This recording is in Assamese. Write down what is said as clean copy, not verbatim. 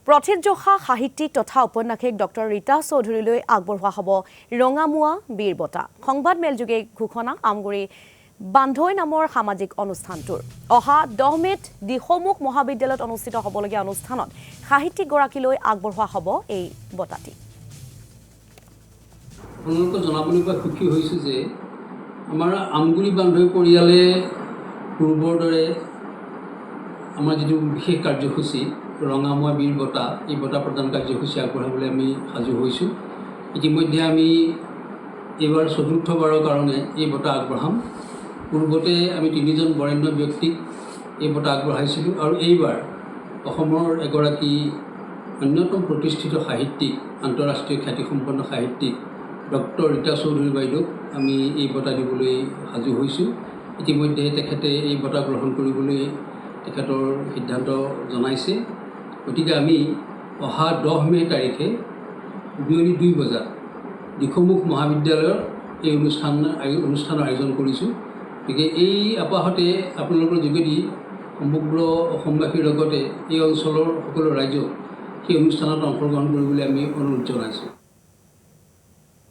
প্ৰথিতযশা সাহিত্যিক তথা ঔপন্যাসিক ডক্টৰ ৰীতা চৌধুৰীলৈ আগবঢ়োৱা হ'ব ৰঙামুৱা বীৰ বঁটা। সংবাদ মেলযোগে ঘোষণা আমগুৰি বান্ধৈ নামৰ সামাজিক অনুষ্ঠানটোৰ অহা 10 মেত দিখৌমুখ মহাবিদ্যালয়ত অনুষ্ঠিত হ'বলগীয়া অনুষ্ঠানত সাহিত্যিকগৰাকীলৈ আগবঢ়োৱা হ'ব এই বঁটাটি। আপোনালোকক জনাবলৈ পাই সুখী হৈছোঁ যে আমাৰ আমগুৰি বান্ধৈ পৰিয়ালে পূৰ্বৰ দৰে আমাৰ যিটো বিশেষ কাৰ্যসূচী ৰঙামুৱা বীৰ বঁটা এই বঁটা প্ৰদান কাৰ্যসূচী আগবঢ়াবলৈ আমি সাজু হৈছোঁ। ইতিমধ্যে আমি এইবাৰ চতুৰ্থবাৰৰ কাৰণে এই বঁটা আগবঢ়াম। পূৰ্বতে আমি 3জন বৰেণ্য ব্যক্তিক এই বঁটা আগবঢ়াইছিলোঁ আৰু এইবাৰ অসমৰ এগৰাকী অন্যতম প্ৰতিষ্ঠিত সাহিত্যিক আন্তঃৰাষ্ট্ৰীয় খ্যাতিসম্পন্ন সাহিত্যিক ডক্টৰ ৰীতা চৌধুৰী বাইদেউক আমি এই বঁটা দিবলৈ সাজু হৈছোঁ। ইতিমধ্যে তেখেতে এই বঁটা গ্ৰহণ কৰিবলৈ তেখেতৰ সিদ্ধান্ত জনাইছে। গতিকে আমি অহা 10 মে তাৰিখে বিয়লি 2 বজাত দিখৌমুখ মহাবিদ্যালয়ৰ এই অনুষ্ঠানৰ আয়োজন কৰিছোঁ। গতিকে এই আপাহতে আপোনালোকৰ যোগেদি সমগ্ৰ অসমবাসীৰ লগতে এই অঞ্চলৰ সকলো ৰাইজক সেই অনুষ্ঠানত অংশগ্ৰহণ কৰিবলৈ আমি অনুৰোধ জনাইছোঁ।